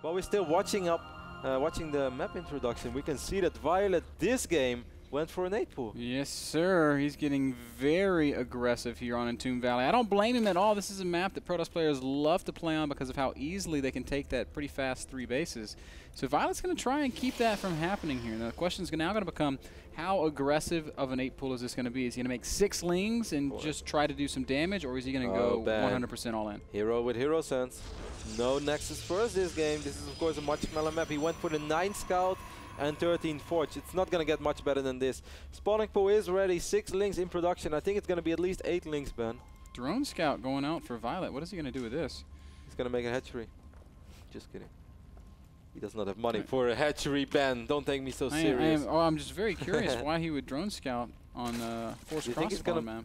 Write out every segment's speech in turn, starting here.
While we're still watching the map introduction, we can see that Violet this game went for an 8 pool. Yes, sir. He's getting very aggressive here on Entombed Valley. I don't blame him at all. This is a map that Protoss players love to play on because of how easily they can take that pretty fast 3 bases. So Violet's going to try and keep that from happening here. Now the question is now going to become, how aggressive of an 8 pool is this going to be? Is he going to make 6 lings and just try to do some damage, or is he going to go 100% all in? Hero with hero sense. No Nexus first this game. This is of course a much smaller map. He went for the 9 scout and 13 Forge. It's not going to get much better than this. Spawning pool is ready. 6 links in production. I think it's going to be at least 8 links, Ben. Drone scout going out for Violet. What is he going to do with this? He's going to make a hatchery. Just kidding. He does not have money for a hatchery, Ben. Don't take me so serious. I'm just very curious why he would drone scout on forced cross spawn map.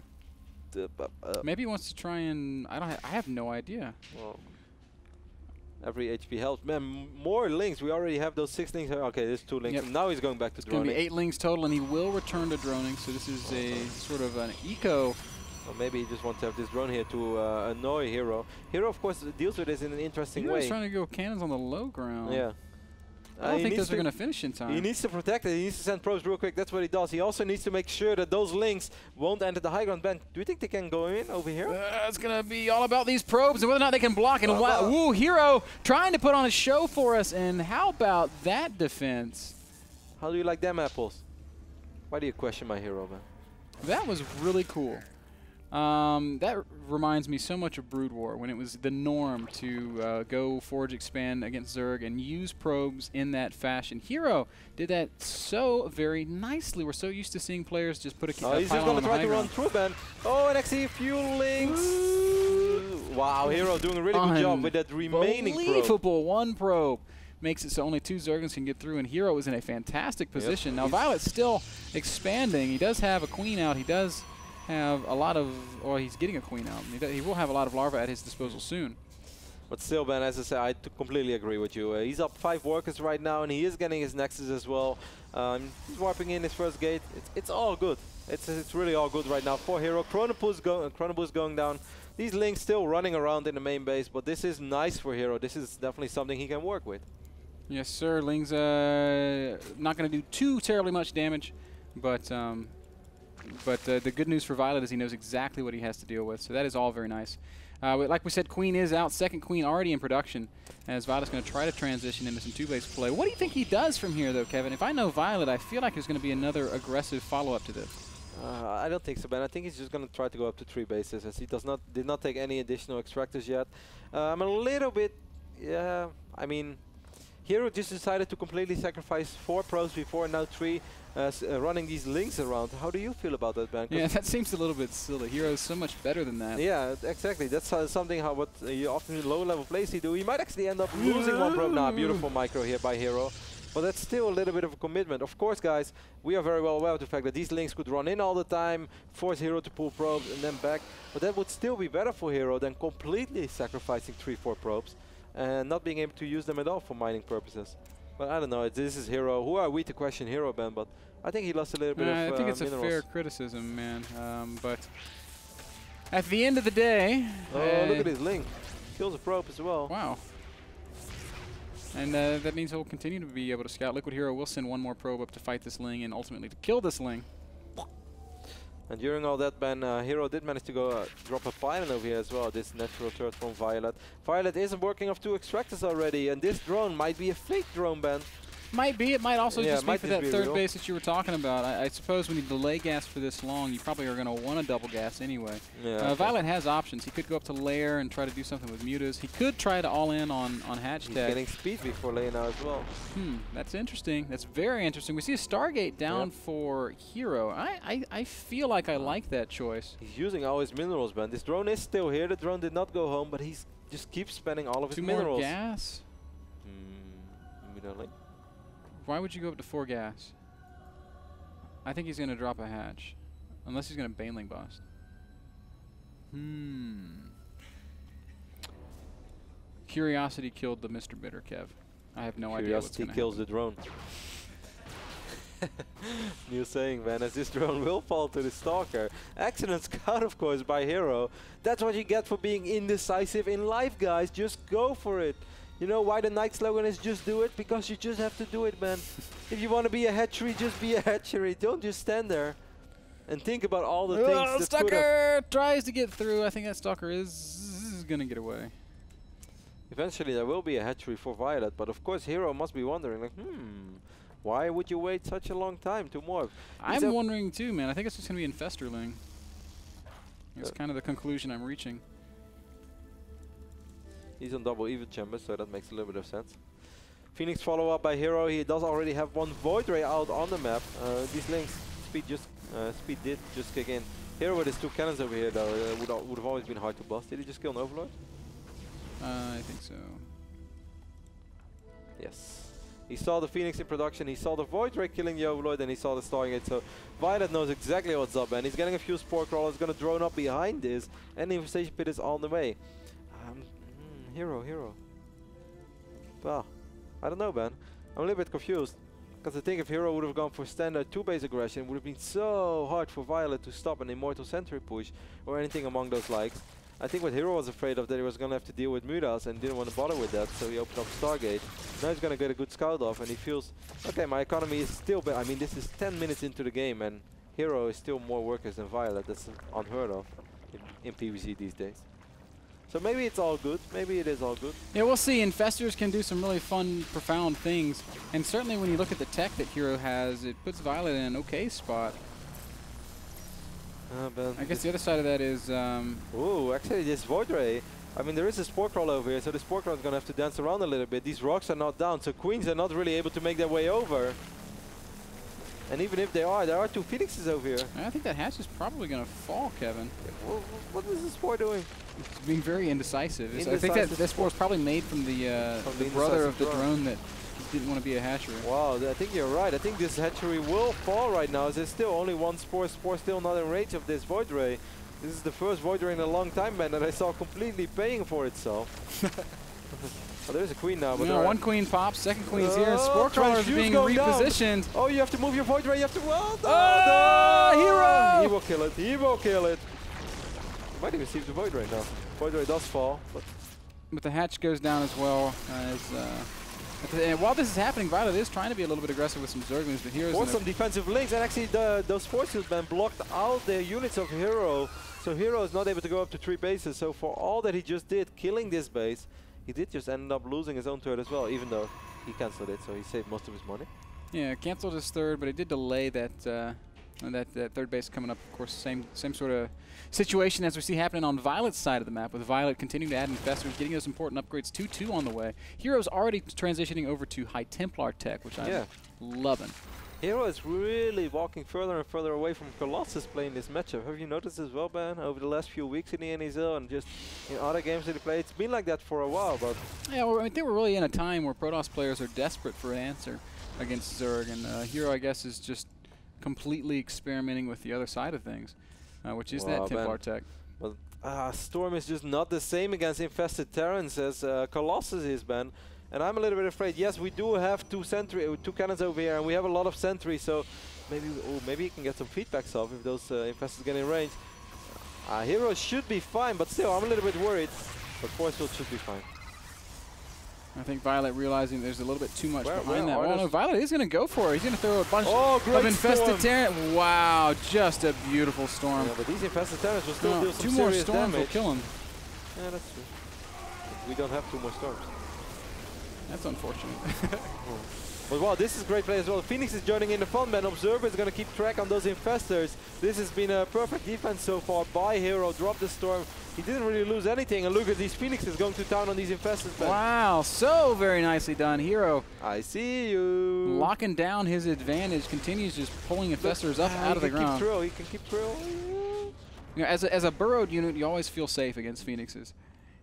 Maybe he wants to try and I have no idea. Well, every HP helps. Man, more links. We already have those 6 links. Okay, there's 2 links. Yep. And now he's going back to droning. It's going to be 8 links total, and he will return to droning. So this is a sort of an eco. Or maybe he just wants to have this drone here to annoy Hero. Hero, of course, deals with this in an interesting way. He's trying to go cannons on the low ground. Yeah. I don't think those are going to finish in time. He needs to protect it. He needs to send probes real quick. That's what he does. He also needs to make sure that those links won't enter the high ground. Ben, do you think they can go in over here? It's going to be all about these probes and whether or not they can block. And woo, Hero trying to put on a show for us. And how about that defense? How do you like them apples? Why do you question my hero, man? That was really cool. That reminds me so much of Brood War, when it was the norm to go Forge Expand against Zerg and use probes in that fashion. Hero did that so very nicely. We're so used to seeing players just put a pylon on the high ground. He's just going to try to run through, Ben. Oh, and actually a few links. Wow, Hero doing a really good job with that remaining probe. Unbelievable, 1 probe. Makes it so only 2 Zergans can get through, and Hero is in a fantastic position. Now Violet's still expanding. He does have a queen out. He does have a lot of, or he's getting a queen out. He will have a lot of larvae at his disposal soon. But still, Ben, as I said, I completely agree with you. He's up 5 workers right now, and he is getting his Nexus as well. He's warping in his first gate. It's all good. It's really all good right now for Hero. Chronoboost going down. These links still running around in the main base, but this is nice for Hero. This is definitely something he can work with. Yes, sir. Ling's not going to do too terribly much damage, but the good news for Violet is he knows exactly what he has to deal with, so that is all very nice. Like we said, Queen is out. 2nd Queen already in production, as Violet's going to try to transition into some 2-base play. What do you think he does from here, though, Kevin? If I know Violet, I feel like there's going to be another aggressive follow-up to this. I don't think so, Ben. I think he's just going to try to go up to 3 bases, as he did not take any additional extractors yet. I'm a little bit, yeah, I mean, Hero just decided to completely sacrifice 4 probes before, now 3, running these links around. How do you feel about that, Ben? Yeah, that seems a little bit silly. Hero is so much better than that. Yeah, exactly. That's something what you often in low-level plays he do. He might actually end up losing 1 probe. Nah, beautiful micro here by Hero. But that's still a little bit of a commitment. Of course, guys, we are very well aware of the fact that these links could run in all the time, force Hero to pull probes and then back. But that would still be better for Hero than completely sacrificing 3-4 probes and not being able to use them at all for mining purposes. But I don't know, this is Hero. Who are we to question Hero, Ben? But I think he lost a little bit of I think it's minerals. a fair criticism, man. But at the end of the day... Oh, look at his link. Kills a probe as well. Wow. And that means he'll continue to be able to scout. Liquid Hero will send 1 more probe up to fight this Ling and ultimately to kill this Ling. And during all that, Ben, Hero did manage to go drop a pylon over here as well, this natural turret from Violet. Violet isn't working off 2 extractors already, and this drone might be a fake drone, Ben. Might be. It might also just be for that 3rd base that you were talking about. I suppose when you delay gas for this long, you probably are going to want to double gas anyway. Yeah, Violet has options. He could go up to lair and try to do something with mutas. He could try to all in on hatch He's tech. Getting speed before lair now as well. That's interesting. That's very interesting. We see a Stargate down for Hero. I feel like I like that choice. He's using all his minerals, Ben. This drone is still here. The drone did not go home, but he's just keeps spending all of his minerals. 2 more gas? Like. Why would you go up to 4 gas? I think he's going to drop a hatch. Unless he's going to Baneling bust. Curiosity killed the MrBitter, Kev. I have no idea what's going to happen. Curiosity kills the drone. New saying, man, as this drone will fall to the Stalker. Excellent scout, of course, by Hero. That's what you get for being indecisive in life, guys. Just go for it. You know why the Nike slogan is just do it? Because you just have to do it, man. If you want to be a hatchery, just be a hatchery. Don't just stand there and think about all the things that Stalker tries to get through. I think that Stalker is going to get away. Eventually there will be a hatchery for Violet, but of course Hero must be wondering, like, why would you wait such a long time to morph? I'm wondering too, man. I think it's just going to be Infesterling. It's kind of the conclusion I'm reaching. He's on double even chamber, so that makes a little bit of sense. Phoenix follow up by Hero. He does already have one Void Ray out on the map. These links, speed did just kick in. Hero with his 2 cannons over here though, would have always been hard to bust. Did he just kill an Overlord? I think so. Yes. He saw the Phoenix in production, he saw the Void Ray killing the Overlord, and he saw the Stargate. So Violet knows exactly what's up, and he's getting a few Spore Crawlers, gonna drone up behind this, and the Infestation Pit is on the way. Hero. Well, I don't know, man. I'm a little bit confused. Because I think if Hero would have gone for standard 2-base aggression, it would have been so hard for Violet to stop an Immortal Sentry push or anything among those likes. I think what Hero was afraid of, that he was going to have to deal with Mudas and didn't want to bother with that, so he opened up Stargate. Now he's going to get a good scout off, and he feels, okay, my economy is still bad. I mean, this is 10 minutes into the game, and Hero is still more workers than Violet. That's unheard of in PvZ these days. So maybe it's all good. Maybe it is all good. Yeah, we'll see. Infestors can do some really fun, profound things. And certainly when you look at the tech that Hero has, it puts Violet in an okay spot. I guess the other side of that is... Ooh, actually this Void Ray, I mean, there is a Spore Crawl over here, so the Spore Crawl is going to have to dance around a little bit. These rocks are not down, so Queens are not really able to make their way over. And even if they are, there are 2 Phoenixes over here. I think that hatch is probably going to fall, Kevin. What is the Spore doing? It's being very indecisive. I think that Spore is probably made from the brother of the drone that didn't want to be a hatchery. Wow, I think you're right. I think this hatchery will fall right now. There's still only one Spore. Spore still not in range of this Void Ray. This is the first Void Ray in a long time, man, that I saw completely paying for itself. Oh, there's a Queen now. But one Queen pops, second Queen's here. Spore Crawlers being repositioned. Down. Oh, you have to move your Void Ray. You have to. Oh, no, Hero! He will kill it. He will kill it. Might even receive the Void Ray now. Void Ray does fall, but the hatch goes down as well. And while this is happening, Violet is trying to be a little bit aggressive with some Zerglings, but Hero's or some defensive links, and actually those Force Shields man blocked out the units of Hero, so Hero is not able to go up to 3 bases. So for all that he just did, killing this base, he did just end up losing his own turret as well, even though he cancelled it, so he saved most of his money. Yeah, cancelled his third, but it did delay that third base coming up. Of course, same sort of situation as we see happening on Violet's side of the map, with Violet continuing to add infestors, getting those important upgrades 2-2 on the way. Hero's already transitioning over to High Templar tech, which I'm loving. Hero is really walking further and further away from Colossus playing this matchup. Have you noticed as well, Ben, over the last few weeks in the NASL and just in other games that he played? It's been like that for a while, but... Yeah, well, I think we're really in a time where Protoss players are desperate for an answer against Zerg, and Hero, I guess, is just completely experimenting with the other side of things, which is that Templar tech. But Storm is just not the same against infested Terrans as Colossus is, Ben. And I'm a little bit afraid. Yes, we do have 2 cannons over here, and we have a lot of sentries, so maybe he can get some feedbacks off if those infestors get in range. Hero should be fine, but still, I'm a little bit worried. But Force Field should be fine. I think Violet realizing there's a little bit too much behind that. Oh no, Violet is going to go for it. He's going to throw a bunch of infested Terrans. Wow, just a beautiful storm. Yeah, but these infested Terrans will still do some serious damage. 2 more storms will kill him. Yeah, that's true. We don't have 2 more storms. That's unfortunate. But wow, this is great play as well. Phoenix is joining in the fun, man. Observer is going to keep track on those infestors. This has been a perfect defense so far by Hero. Drop the storm. He didn't really lose anything. And look at these Phoenixes going to town on these infestors, man. Wow, so very nicely done. Hero. I see you. Locking down his advantage. Continues just pulling infestors up out of the ground. He can keep thrill. You know, as a burrowed unit, you always feel safe against Phoenixes.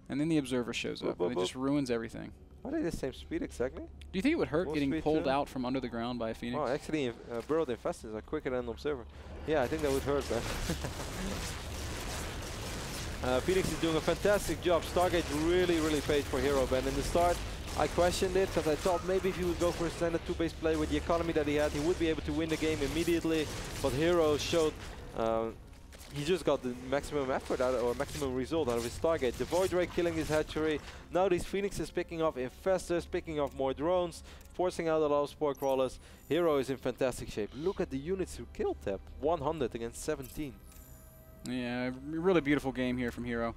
And then the Observer shows up, and it just ruins everything. Are they the same speed exactly? Do you think it would hurt getting pulled out from under the ground by a Phoenix? Oh, actually, burrowed infestors are quicker than Observer. Yeah, I think that would hurt, man. Phoenix is doing a fantastic job. Stargate really paid for Hero, Ben. In the start, I questioned it because I thought maybe if he would go for a standard 2-base play with the economy that he had, he would be able to win the game immediately. But Hero showed he just got the maximum effort out or maximum result out of his Stargate. The Void Ray killing his hatchery. Now these Phoenixes picking off infestors, picking off more drones, forcing out a lot of spore crawlers. Hero is in fantastic shape. Look at the units who killed Tap. 100 against 17. Yeah, really beautiful game here from Hero.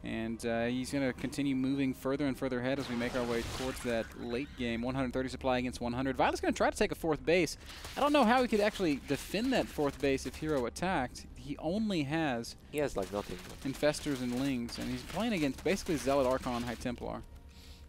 And he's going to continue moving further and further ahead as we make our way towards that late game. 130 supply against 100. Violet's going to try to take a 4th base. I don't know how he could actually defend that 4th base if Hero attacked. He only has... He has like nothing. Infestors and Lings. And he's playing against basically Zealot, Archon, High Templar.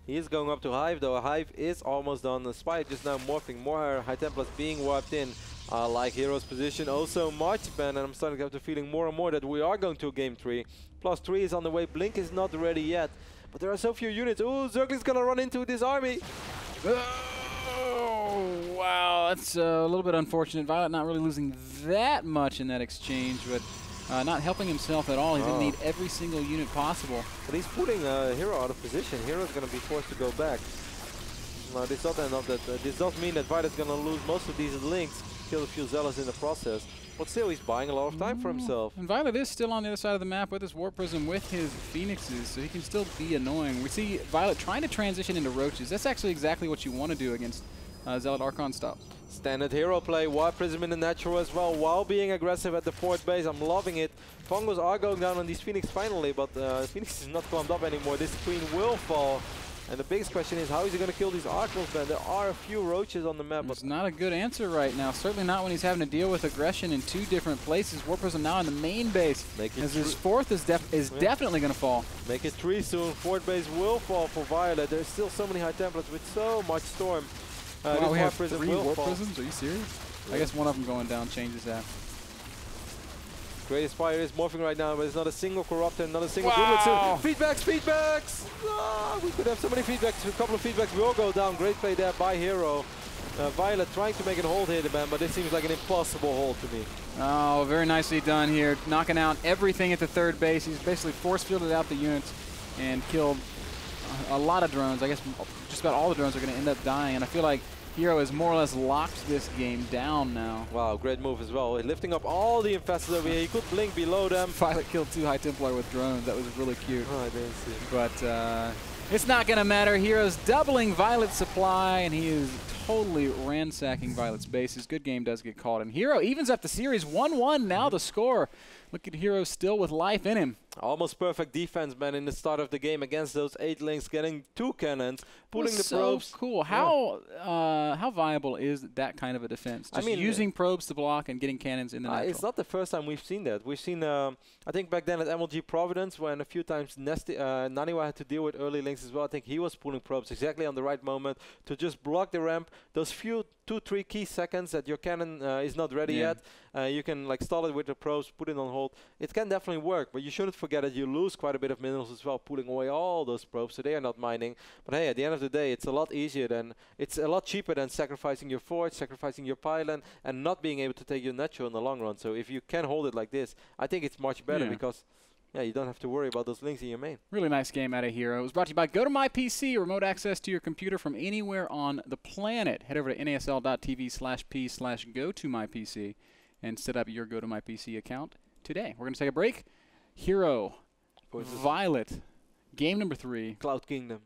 He is going up to Hive, though. Hive is almost done. The Spy just now morphing. More High Templars being warped in. Like Hero's position. Also Marchban, and I'm starting to have the feeling more and more that we are going to Game 3. +3 is on the way. Blink is not ready yet. But there are so few units. Ooh, Zergling's gonna run into this army. Oh, wow. That's a little bit unfortunate. Violet not really losing that much in that exchange, but not helping himself at all. He's going to need every single unit possible. But he's putting Hero out of position. Hero's going to be forced to go back. No, this does end up that this does mean that Violet's going to lose most of these links, kill a few Zealots in the process. But still, he's buying a lot of time for himself. And Violet is still on the other side of the map with his Warp Prism, with his Phoenixes, so he can still be annoying. We see Violet trying to transition into Roaches. That's actually exactly what you want to do against Zealot Archon stuff. Standard Hero play, Warp Prism in the natural as well, while being aggressive at the 4th base. I'm loving it. Fungos are going down on these Phoenix finally, but Phoenix is not climbed up anymore. This Queen will fall. And the biggest question is, how is he going to kill these Archons, man? There are a few Roaches on the map. It's not a good answer right now. Certainly not when he's having to deal with aggression in 2 different places. Warp Prism now in the main base, as his 4th is definitely going to fall. Make it 3 soon. 4th base will fall for Violet. There's still so many High Templars with so much Storm. Wow, we have 3 Warp Prisms? Are you serious? Yeah. I guess one of them going down changes that. Greatest Fire is morphing right now, but there's not a single Corruptor, not a single Wow. Feedbacks, feedbacks! Ah, we could have so many feedbacks. A couple of feedbacks will go down. Great play there by Hero. Violet trying to make a hold here, man, but this seems like an impossible hold to me. Oh, very nicely done here. Knocking out everything at the 3rd base. He's basically force fielded out the units and killed a lot of drones. I guess just about all the drones are going to end up dying, and I feel like Hero has more or less locked this game down now. Wow, great move as well. Lifting up all the infestors over here. He could blink below them. Violet killed 2 High Templar with drones. That was really cute. Oh, I didn't see it. But it's not going to matter. Hero's doubling Violet's supply, and he is totally ransacking Violet's bases. Good game does get called. And Hero evens up the series 1-1 now the score. Look at Hero still with life in him. Almost perfect defense, man, in the start of the game against those 8 links, getting 2 cannons, pulling the probes. So cool. How viable is that kind of a defense? Just using probes to block and getting cannons in the natural. It's not the first time we've seen that. We've seen, I think back then at MLG Providence, when a few times Naniwa had to deal with early links as well. I think he was pulling probes exactly on the right moment to just block the ramp. Those few 2-3 key seconds that your cannon is not ready yet, you can like stall it with the probes, put it on hold. It can definitely work, but you shouldn't forget that you lose quite a bit of minerals as well, pulling away all those probes, so they are not mining. But hey, at the end of the day, it's a lot easier than, it's a lot cheaper than sacrificing your forge, sacrificing your pylon, and not being able to take your natural in the long run. So if you can hold it like this, I think it's much better because you don't have to worry about those links in your main. Really nice game out of Hero. It was brought to you by GoToMyPC, remote access to your computer from anywhere on the planet. Head over to nasl.tv/p/GoToMyPC and set up your GoToMyPC account today. We're going to take a break. Hero, Violet, game number 3. Cloud Kingdom.